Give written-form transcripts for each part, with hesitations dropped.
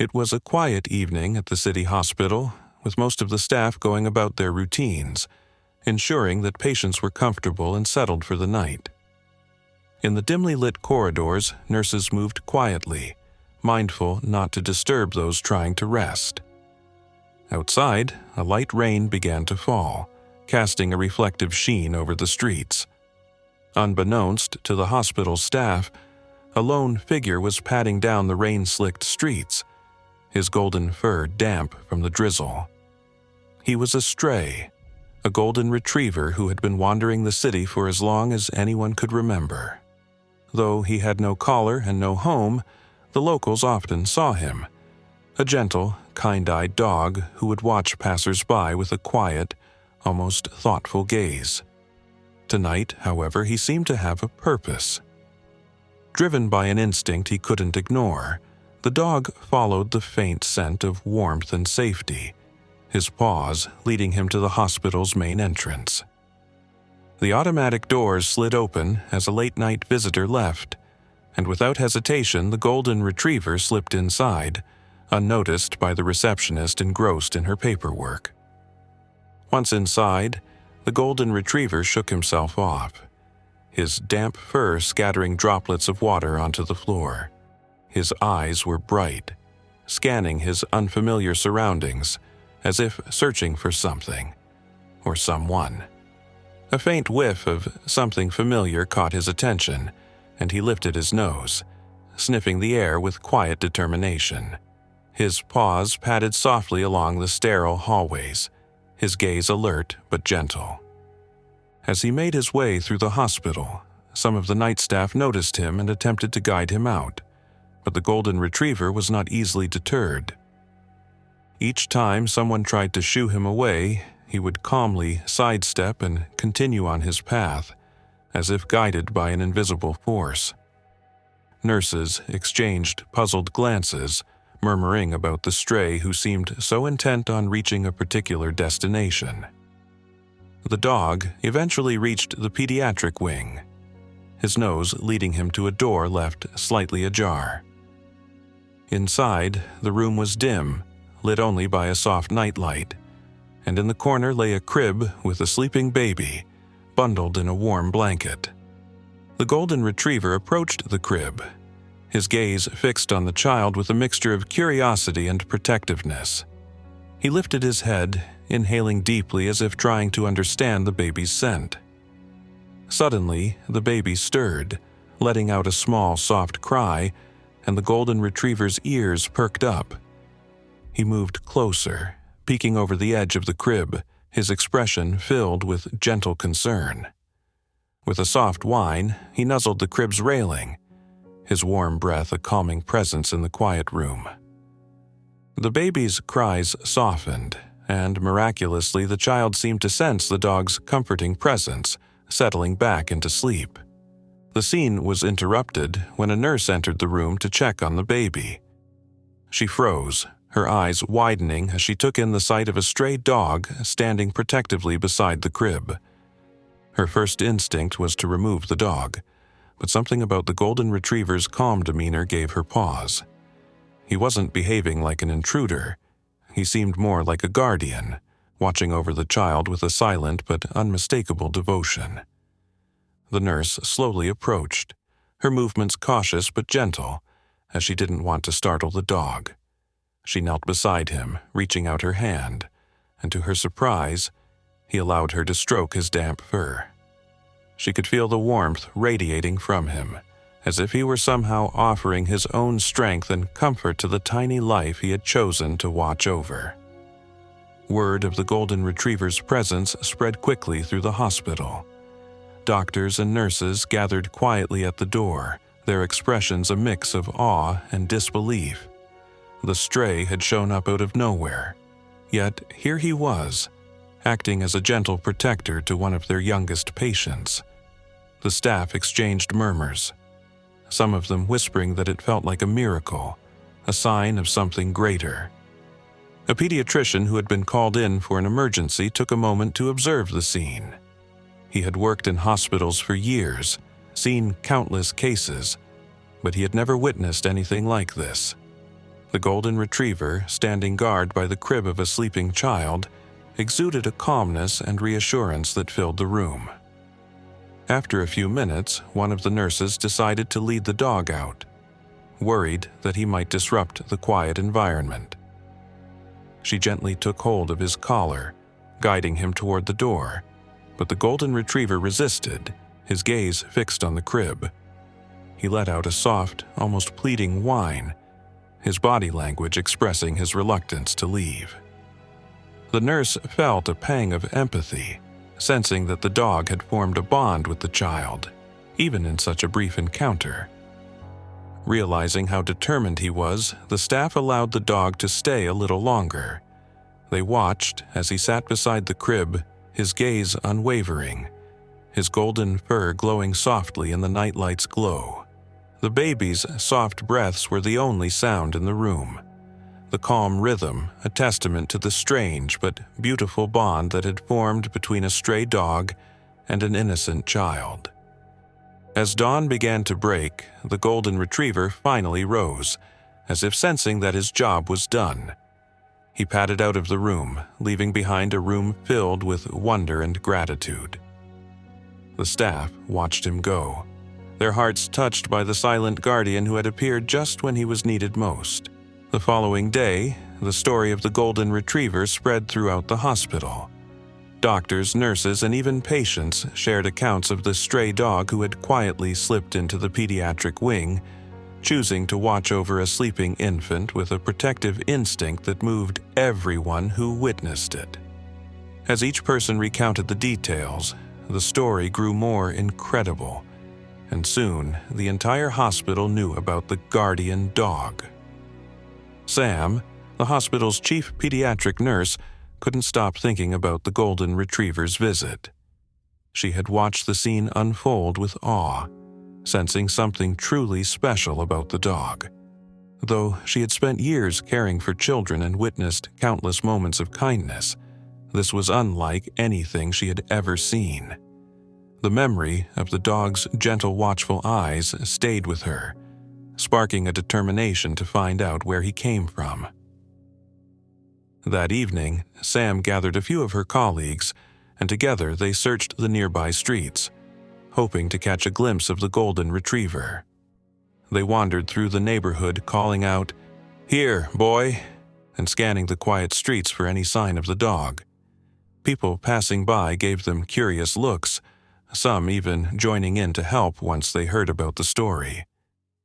It was a quiet evening at the city hospital, with most of the staff going about their routines, ensuring that patients were comfortable and settled for the night. In the dimly lit corridors, nurses moved quietly, mindful not to disturb those trying to rest. Outside, a light rain began to fall, casting a reflective sheen over the streets. Unbeknownst to the hospital staff, a lone figure was padding down the rain-slicked streets, his golden fur damp from the drizzle. He was a stray, a golden retriever who had been wandering the city for as long as anyone could remember. Though he had no collar and no home, the locals often saw him, a gentle, kind-eyed dog who would watch passers-by with a quiet, almost thoughtful gaze. Tonight, however, he seemed to have a purpose. Driven by an instinct he couldn't ignore, the dog followed the faint scent of warmth and safety, his paws leading him to the hospital's main entrance. The automatic doors slid open as a late-night visitor left, and without hesitation the golden retriever slipped inside, unnoticed by the receptionist engrossed in her paperwork. Once inside, the golden retriever shook himself off, his damp fur scattering droplets of water onto the floor. His eyes were bright, scanning his unfamiliar surroundings, as if searching for something, or someone. A faint whiff of something familiar caught his attention, and he lifted his nose, sniffing the air with quiet determination. His paws padded softly along the sterile hallways, his gaze alert but gentle. As he made his way through the hospital, some of the night staff noticed him and attempted to guide him out, but the golden retriever was not easily deterred. Each time someone tried to shoo him away, he would calmly sidestep and continue on his path, as if guided by an invisible force. Nurses exchanged puzzled glances, murmuring about the stray who seemed so intent on reaching a particular destination. The dog eventually reached the pediatric wing, his nose leading him to a door left slightly ajar. Inside, the room was dim, lit only by a soft nightlight, and in the corner lay a crib with a sleeping baby, bundled in a warm blanket. The golden retriever approached the crib, his gaze fixed on the child with a mixture of curiosity and protectiveness. He lifted his head, inhaling deeply as if trying to understand the baby's scent. Suddenly, the baby stirred, letting out a small, soft cry, and the golden retriever's ears perked up. He moved closer, peeking over the edge of the crib, his expression filled with gentle concern. With a soft whine, he nuzzled the crib's railing, his warm breath a calming presence in the quiet room. The baby's cries softened, and miraculously the child seemed to sense the dog's comforting presence, settling back into sleep. The scene was interrupted when a nurse entered the room to check on the baby. She froze, her eyes widening as she took in the sight of a stray dog standing protectively beside the crib. Her first instinct was to remove the dog, but something about the golden retriever's calm demeanor gave her pause. He wasn't behaving like an intruder. He seemed more like a guardian, watching over the child with a silent but unmistakable devotion. The nurse slowly approached, her movements cautious but gentle, as she didn't want to startle the dog. She knelt beside him, reaching out her hand, and to her surprise, he allowed her to stroke his damp fur. She could feel the warmth radiating from him, as if he were somehow offering his own strength and comfort to the tiny life he had chosen to watch over. Word of the golden retriever's presence spread quickly through the hospital. Doctors and nurses gathered quietly at the door, their expressions a mix of awe and disbelief. The stray had shown up out of nowhere, yet here he was, acting as a gentle protector to one of their youngest patients. The staff exchanged murmurs, some of them whispering that it felt like a miracle, a sign of something greater. A pediatrician who had been called in for an emergency took a moment to observe the scene. He had worked in hospitals for years, seen countless cases, but he had never witnessed anything like this. The golden retriever, standing guard by the crib of a sleeping child, exuded a calmness and reassurance that filled the room. After a few minutes, one of the nurses decided to lead the dog out, worried that he might disrupt the quiet environment. She gently took hold of his collar, guiding him toward the door, but the golden retriever resisted, his gaze fixed on the crib. He let out a soft, almost pleading whine, his body language expressing his reluctance to leave. The nurse felt a pang of empathy, sensing that the dog had formed a bond with the child, even in such a brief encounter. Realizing how determined he was, the staff allowed the dog to stay a little longer. They watched as he sat beside the crib, his gaze unwavering, his golden fur glowing softly in the nightlight's glow. The baby's soft breaths were the only sound in the room. The calm rhythm, a testament to the strange but beautiful bond that had formed between a stray dog and an innocent child. As dawn began to break, the golden retriever finally rose, as if sensing that his job was done. He padded out of the room, leaving behind a room filled with wonder and gratitude. The staff watched him go, their hearts touched by the silent guardian who had appeared just when he was needed most. The following day, the story of the golden retriever spread throughout the hospital. Doctors, nurses, and even patients shared accounts of the stray dog who had quietly slipped into the pediatric wing, choosing to watch over a sleeping infant with a protective instinct that moved everyone who witnessed it. As each person recounted the details, the story grew more incredible, and soon the entire hospital knew about the guardian dog. Sam, the hospital's chief pediatric nurse, couldn't stop thinking about the golden retriever's visit. She had watched the scene unfold with awe, sensing something truly special about the dog. Though she had spent years caring for children and witnessed countless moments of kindness, this was unlike anything she had ever seen. The memory of the dog's gentle, watchful eyes stayed with her, sparking a determination to find out where he came from. That evening, Sam gathered a few of her colleagues, and together they searched the nearby streets, hoping to catch a glimpse of the golden retriever. They wandered through the neighborhood, calling out, "Here, boy," and scanning the quiet streets for any sign of the dog. People passing by gave them curious looks, some even joining in to help once they heard about the story.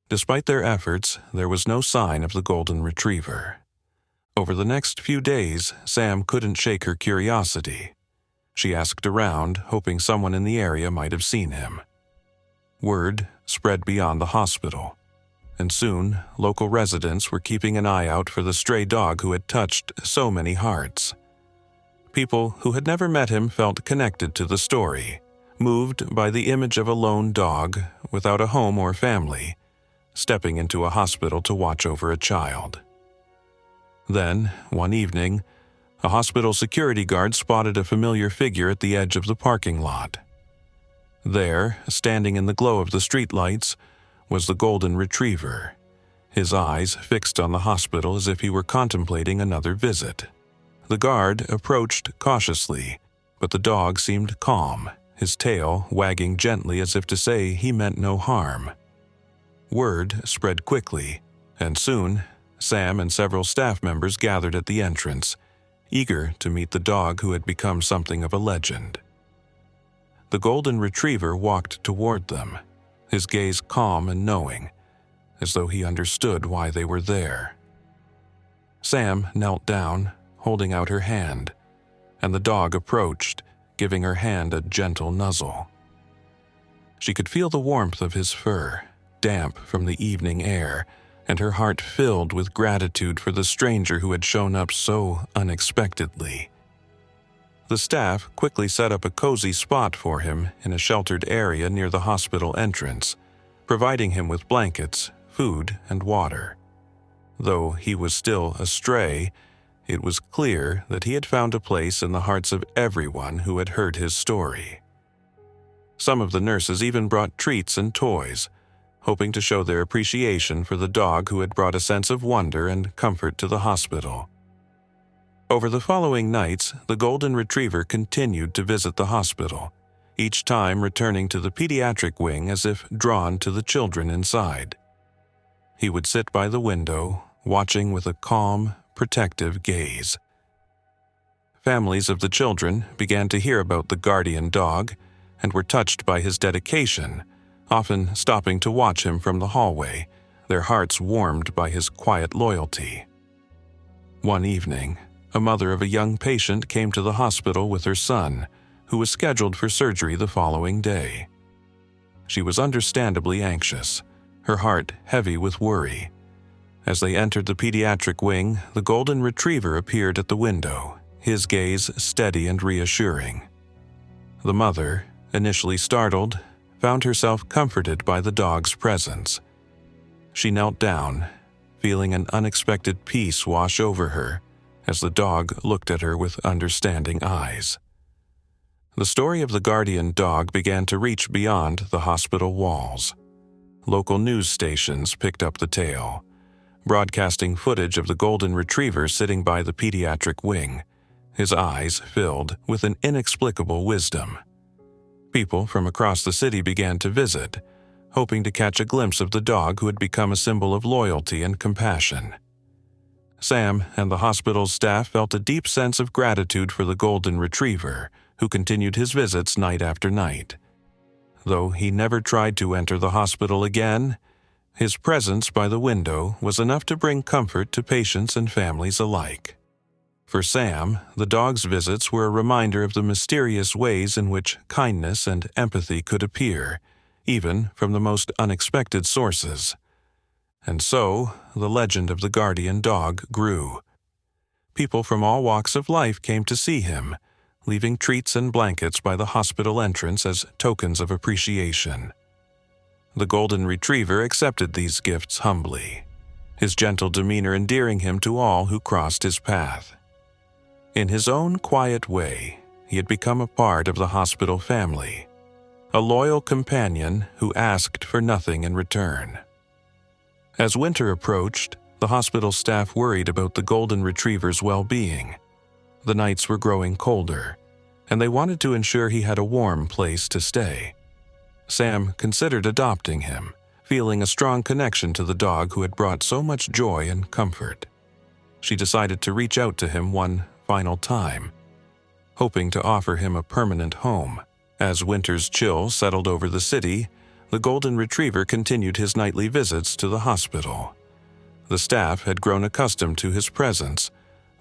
Despite their efforts, there was no sign of the golden retriever. Over the next few days, Sam couldn't shake her curiosity. She asked around, hoping someone in the area might have seen him. Word spread beyond the hospital, and soon local residents were keeping an eye out for the stray dog who had touched so many hearts. People who had never met him felt connected to the story, moved by the image of a lone dog without a home or family, stepping into a hospital to watch over a child. Then, one evening, a hospital security guard spotted a familiar figure at the edge of the parking lot. There, standing in the glow of the streetlights, was the golden retriever, his eyes fixed on the hospital as if he were contemplating another visit. The guard approached cautiously, but the dog seemed calm, his tail wagging gently as if to say he meant no harm. Word spread quickly, and soon Sam and several staff members gathered at the entrance, eager to meet the dog who had become something of a legend. The golden retriever walked toward them, his gaze calm and knowing, as though he understood why they were there. Sam knelt down, holding out her hand, and the dog approached, giving her hand a gentle nuzzle. She could feel the warmth of his fur, damp from the evening air, and her heart filled with gratitude for the stranger who had shown up so unexpectedly. The staff quickly set up a cozy spot for him in a sheltered area near the hospital entrance, providing him with blankets, food, and water. Though he was still a stray, it was clear that he had found a place in the hearts of everyone who had heard his story. Some of the nurses even brought treats and toys, hoping to show their appreciation for the dog who had brought a sense of wonder and comfort to the hospital. Over the following nights, the golden retriever continued to visit the hospital, each time returning to the pediatric wing as if drawn to the children inside. He would sit by the window, watching with a calm, protective gaze. Families of the children began to hear about the guardian dog and were touched by his dedication, often stopping to watch him from the hallway, their hearts warmed by his quiet loyalty. One evening, a mother of a young patient came to the hospital with her son, who was scheduled for surgery the following day. She was understandably anxious, her heart heavy with worry. As they entered the pediatric wing, the golden retriever appeared at the window, his gaze steady and reassuring. The mother, initially startled, found herself comforted by the dog's presence. She knelt down, feeling an unexpected peace wash over her as the dog looked at her with understanding eyes. The story of the guardian dog began to reach beyond the hospital walls. Local news stations picked up the tale, broadcasting footage of the golden retriever sitting by the pediatric wing, his eyes filled with an inexplicable wisdom. People from across the city began to visit, hoping to catch a glimpse of the dog who had become a symbol of loyalty and compassion. Sam and the hospital's staff felt a deep sense of gratitude for the golden retriever, who continued his visits night after night. Though he never tried to enter the hospital again, his presence by the window was enough to bring comfort to patients and families alike. For Sam, the dog's visits were a reminder of the mysterious ways in which kindness and empathy could appear, even from the most unexpected sources. And so, the legend of the guardian dog grew. People from all walks of life came to see him, leaving treats and blankets by the hospital entrance as tokens of appreciation. The golden retriever accepted these gifts humbly, his gentle demeanor endearing him to all who crossed his path. In his own quiet way, he had become a part of the hospital family, a loyal companion who asked for nothing in return. As winter approached, the hospital staff worried about the golden retriever's well-being. The nights were growing colder, and they wanted to ensure he had a warm place to stay. Sam considered adopting him, feeling a strong connection to the dog who had brought so much joy and comfort. She decided to reach out to him one final time, hoping to offer him a permanent home. As winter's chill settled over the city, the golden retriever continued his nightly visits to the hospital. The staff had grown accustomed to his presence,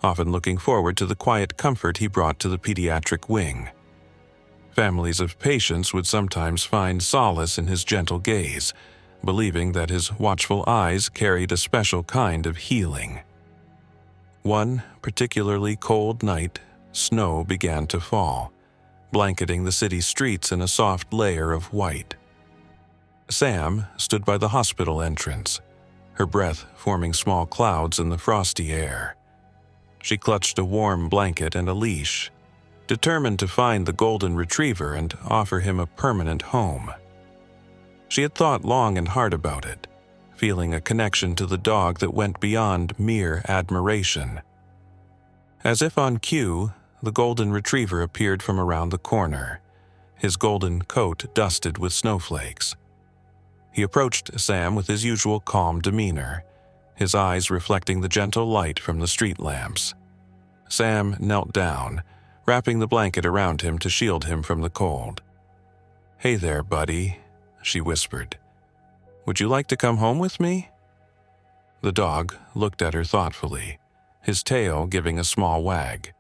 often looking forward to the quiet comfort he brought to the pediatric wing. Families of patients would sometimes find solace in his gentle gaze, believing that his watchful eyes carried a special kind of healing. One particularly cold night, snow began to fall, blanketing the city streets in a soft layer of white. Sam stood by the hospital entrance, her breath forming small clouds in the frosty air. She clutched a warm blanket and a leash, determined to find the golden retriever and offer him a permanent home. She had thought long and hard about it, feeling a connection to the dog that went beyond mere admiration. As if on cue, the golden retriever appeared from around the corner, his golden coat dusted with snowflakes. He approached Sam with his usual calm demeanor, his eyes reflecting the gentle light from the street lamps. Sam knelt down, wrapping the blanket around him to shield him from the cold. "Hey there, buddy," she whispered. "Would you like to come home with me?" The dog looked at her thoughtfully, his tail giving a small wag.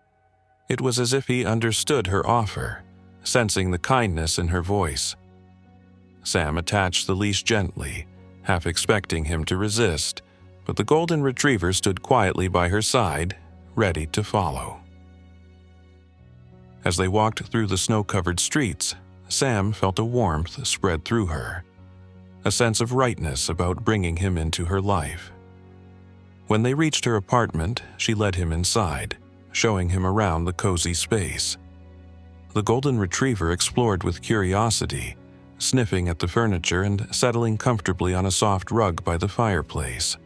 It was as if he understood her offer, sensing the kindness in her voice. Sam attached the leash gently, half expecting him to resist, but the golden retriever stood quietly by her side, ready to follow. As they walked through the snow-covered streets, Sam felt a warmth spread through her, a sense of rightness about bringing him into her life. When they reached her apartment, she led him inside, showing him around the cozy space. The golden retriever explored with curiosity, sniffing at the furniture and settling comfortably on a soft rug by the fireplace.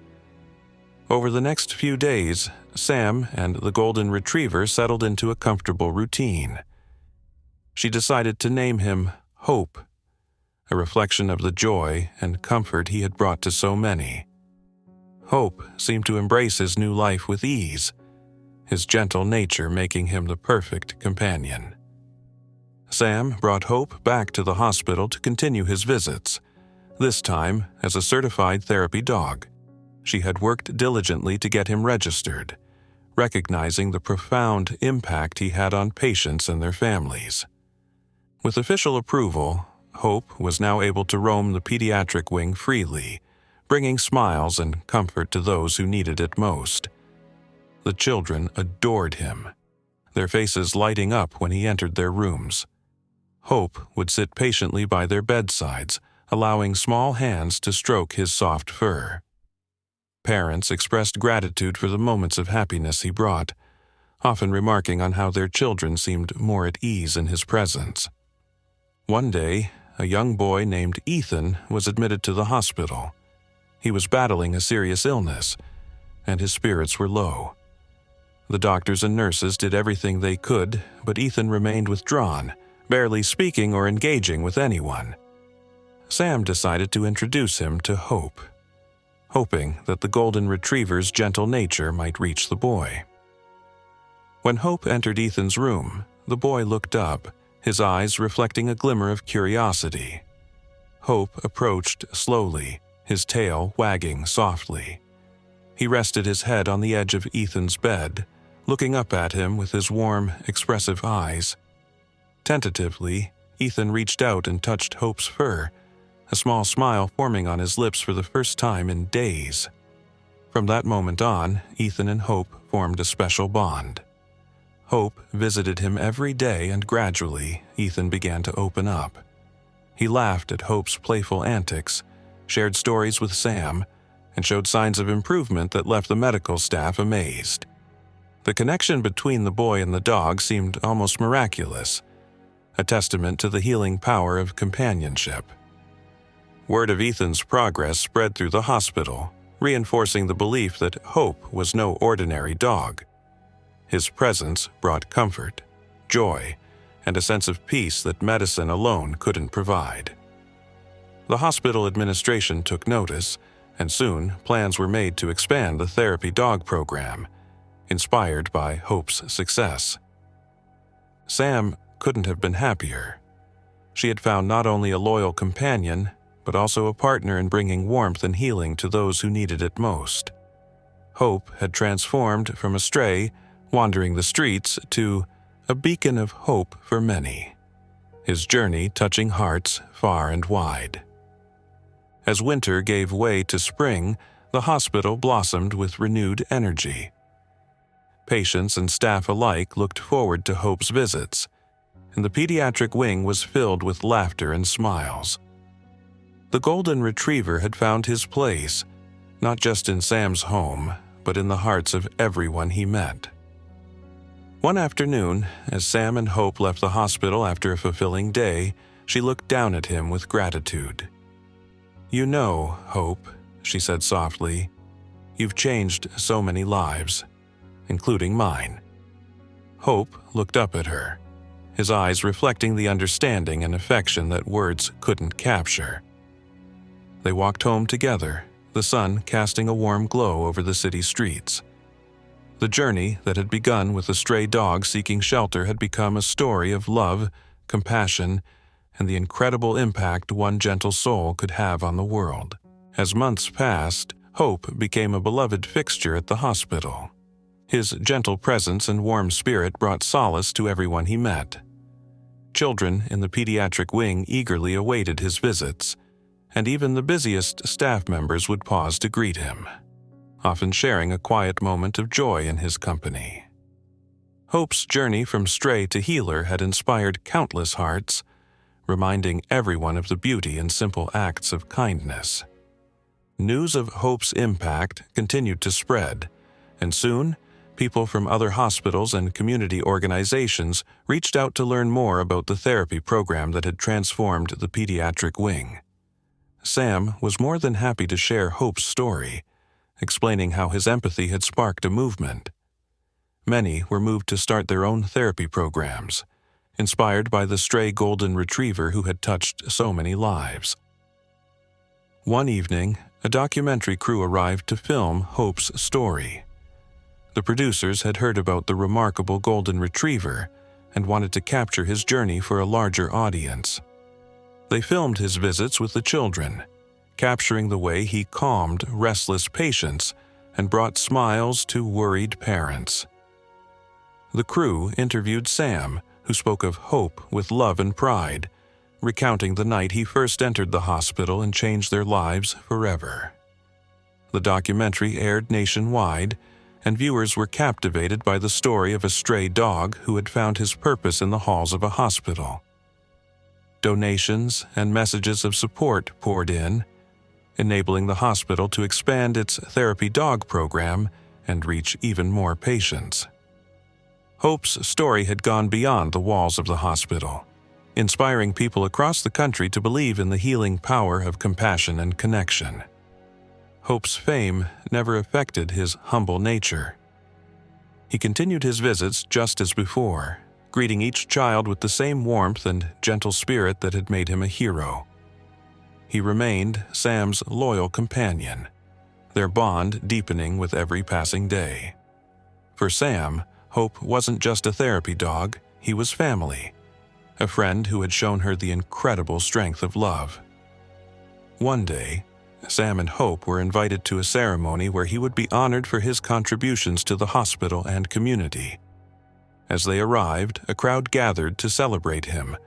Over the next few days, Sam and the golden retriever settled into a comfortable routine. She decided to name him Hope, a reflection of the joy and comfort he had brought to so many. Hope seemed to embrace his new life with ease, his gentle nature making him the perfect companion. Sam brought Hope back to the hospital to continue his visits, this time as a certified therapy dog. She had worked diligently to get him registered, recognizing the profound impact he had on patients and their families. With official approval, Hope was now able to roam the pediatric wing freely, bringing smiles and comfort to those who needed it most. The children adored him, their faces lighting up when he entered their rooms. Hope would sit patiently by their bedsides, allowing small hands to stroke his soft fur. Parents expressed gratitude for the moments of happiness he brought, often remarking on how their children seemed more at ease in his presence. One day, a young boy named Ethan was admitted to the hospital. He was battling a serious illness, and his spirits were low. The doctors and nurses did everything they could, but Ethan remained withdrawn, barely speaking or engaging with anyone. Sam decided to introduce him to Hope, hoping that the golden retriever's gentle nature might reach the boy. When Hope entered Ethan's room, the boy looked up, his eyes reflecting a glimmer of curiosity. Hope approached slowly, his tail wagging softly. He rested his head on the edge of Ethan's bed, looking up at him with his warm, expressive eyes. Tentatively, Ethan reached out and touched Hope's fur, a small smile forming on his lips for the first time in days. From that moment on, Ethan and Hope formed a special bond. Hope visited him every day, and gradually, Ethan began to open up. He laughed at Hope's playful antics, shared stories with Sam, and showed signs of improvement that left the medical staff amazed. The connection between the boy and the dog seemed almost miraculous, a testament to the healing power of companionship. Word of Ethan's progress spread through the hospital, reinforcing the belief that Hope was no ordinary dog. His presence brought comfort, joy, and a sense of peace that medicine alone couldn't provide. The hospital administration took notice, and soon plans were made to expand the therapy dog program, inspired by Hope's success. Sam couldn't have been happier. She had found not only a loyal companion, but also a partner in bringing warmth and healing to those who needed it most. Hope had transformed from a stray, wandering the streets, to a beacon of hope for many, his journey touching hearts far and wide. As winter gave way to spring, the hospital blossomed with renewed energy. Patients and staff alike looked forward to Hope's visits, and the pediatric wing was filled with laughter and smiles. The golden retriever had found his place, not just in Sam's home, but in the hearts of everyone he met. One afternoon, as Sam and Hope left the hospital after a fulfilling day, she looked down at him with gratitude. "You know, Hope," she said softly, "you've changed so many lives, including mine." Hope looked up at her, his eyes reflecting the understanding and affection that words couldn't capture. They walked home together, the sun casting a warm glow over the city streets. The journey that had begun with a stray dog seeking shelter had become a story of love, compassion, and the incredible impact one gentle soul could have on the world. As months passed, Hope became a beloved fixture at the hospital. His gentle presence and warm spirit brought solace to everyone he met. Children in the pediatric wing eagerly awaited his visits, and even the busiest staff members would pause to greet him, often sharing a quiet moment of joy in his company. Hope's journey from stray to healer had inspired countless hearts, reminding everyone of the beauty in simple acts of kindness. News of Hope's impact continued to spread, and soon, people from other hospitals and community organizations reached out to learn more about the therapy program that had transformed the pediatric wing. Sam was more than happy to share Hope's story, explaining how his empathy had sparked a movement. Many were moved to start their own therapy programs, inspired by the stray golden retriever who had touched so many lives. One evening, a documentary crew arrived to film Hope's story. The producers had heard about the remarkable golden retriever and wanted to capture his journey for a larger audience. They filmed his visits with the children, capturing the way he calmed restless patients and brought smiles to worried parents. The crew interviewed Sam, who spoke of hope with love and pride, recounting the night he first entered the hospital and changed their lives forever. The documentary aired nationwide, and viewers were captivated by the story of a stray dog who had found his purpose in the halls of a hospital. Donations and messages of support poured in, enabling the hospital to expand its therapy dog program and reach even more patients. Hope's story had gone beyond the walls of the hospital, inspiring people across the country to believe in the healing power of compassion and connection. Hope's fame never affected his humble nature. He continued his visits just as before, greeting each child with the same warmth and gentle spirit that had made him a hero. He remained Sam's loyal companion, their bond deepening with every passing day. For Sam, Hope wasn't just a therapy dog, he was family, a friend who had shown her the incredible strength of love. One day, Sam and Hope were invited to a ceremony where he would be honored for his contributions to the hospital and community. As they arrived, a crowd gathered to celebrate him,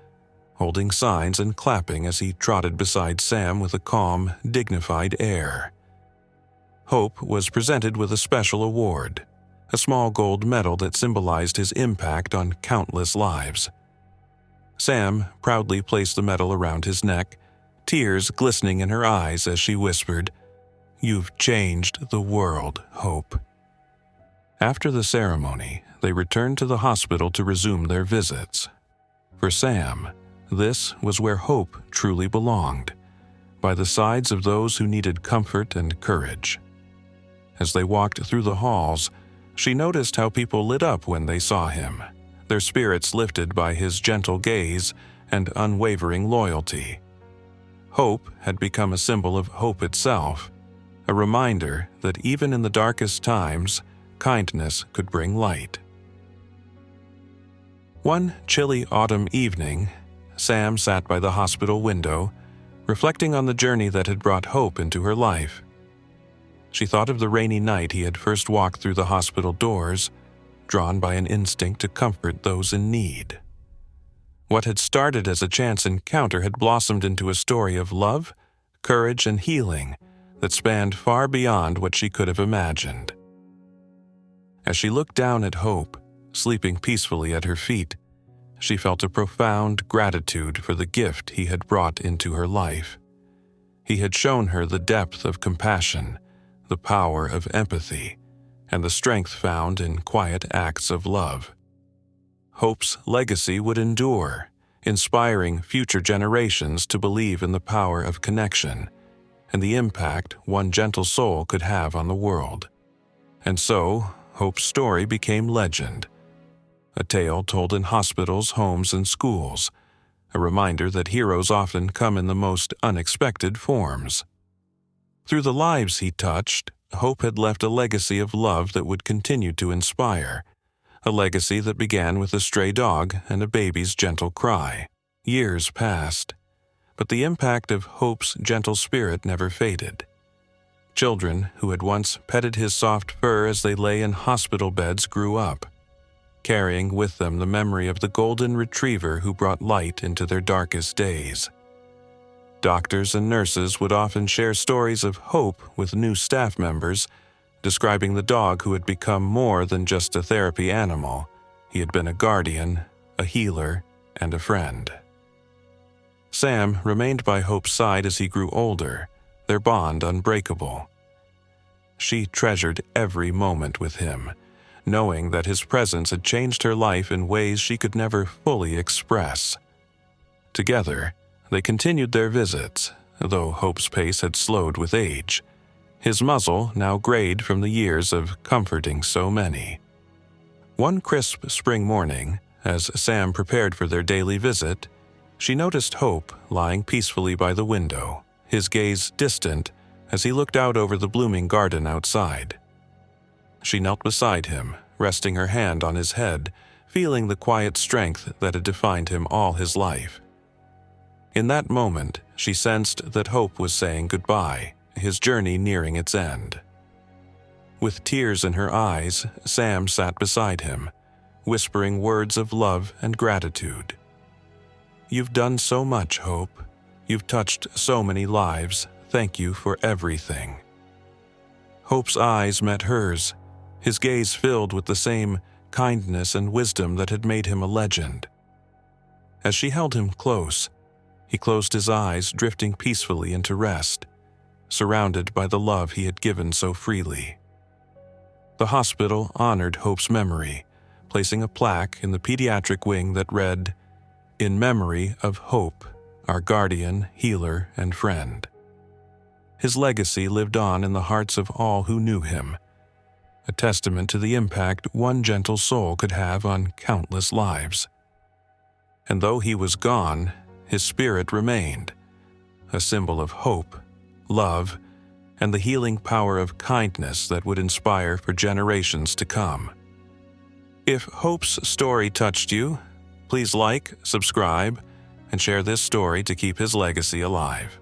holding signs and clapping as he trotted beside Sam with a calm, dignified air. Hope was presented with a special award, a small gold medal that symbolized his impact on countless lives. Sam proudly placed the medal around his neck, tears glistening in her eyes as she whispered, "You've changed the world, Hope." After the ceremony, they returned to the hospital to resume their visits. For Sam, this was where hope truly belonged, by the sides of those who needed comfort and courage. As they walked through the halls, she noticed how people lit up when they saw him, their spirits lifted by his gentle gaze and unwavering loyalty. Hope had become a symbol of hope itself, a reminder that even in the darkest times, kindness could bring light. One chilly autumn evening, Sam sat by the hospital window, reflecting on the journey that had brought hope into her life. She thought of the rainy night he had first walked through the hospital doors, drawn by an instinct to comfort those in need. What had started as a chance encounter had blossomed into a story of love, courage, and healing that spanned far beyond what she could have imagined. As she looked down at Hope, sleeping peacefully at her feet, she felt a profound gratitude for the gift he had brought into her life. He had shown her the depth of compassion, the power of empathy, and the strength found in quiet acts of love. Hope's legacy would endure, inspiring future generations to believe in the power of connection and the impact one gentle soul could have on the world. And so, Hope's story became legend, a tale told in hospitals, homes, and schools, a reminder that heroes often come in the most unexpected forms. Through the lives he touched, Hope had left a legacy of love that would continue to inspire, a legacy that began with a stray dog and a baby's gentle cry. Years passed, but the impact of Hope's gentle spirit never faded. Children who had once petted his soft fur as they lay in hospital beds grew up, carrying with them the memory of the golden retriever who brought light into their darkest days. Doctors and nurses would often share stories of hope with new staff members, describing the dog who had become more than just a therapy animal. He had been a guardian, a healer, and a friend. Sam remained by Hope's side as he grew older, their bond unbreakable. She treasured every moment with him, knowing that his presence had changed her life in ways she could never fully express. Together, they continued their visits, though Hope's pace had slowed with age, his muzzle now grayed from the years of comforting so many. One crisp spring morning, as Sam prepared for their daily visit, she noticed Hope lying peacefully by the window, his gaze distant as he looked out over the blooming garden outside. She knelt beside him, resting her hand on his head, feeling the quiet strength that had defined him all his life. In that moment, she sensed that Hope was saying goodbye, his journey nearing its end. With tears in her eyes, Sam sat beside him, whispering words of love and gratitude. "You've done so much, Hope. You've touched so many lives. Thank you for everything." Hope's eyes met hers, his gaze filled with the same kindness and wisdom that had made him a legend. As she held him close, he closed his eyes, drifting peacefully into rest, surrounded by the love he had given so freely. The hospital honored Hope's memory, placing a plaque in the pediatric wing that read, "In memory of Hope, our guardian, healer, and friend." His legacy lived on in the hearts of all who knew him, a testament to the impact one gentle soul could have on countless lives. And though he was gone, his spirit remained, a symbol of hope, love, and the healing power of kindness that would inspire for generations to come. If Hope's story touched you, please like, subscribe, and share this story to keep his legacy alive.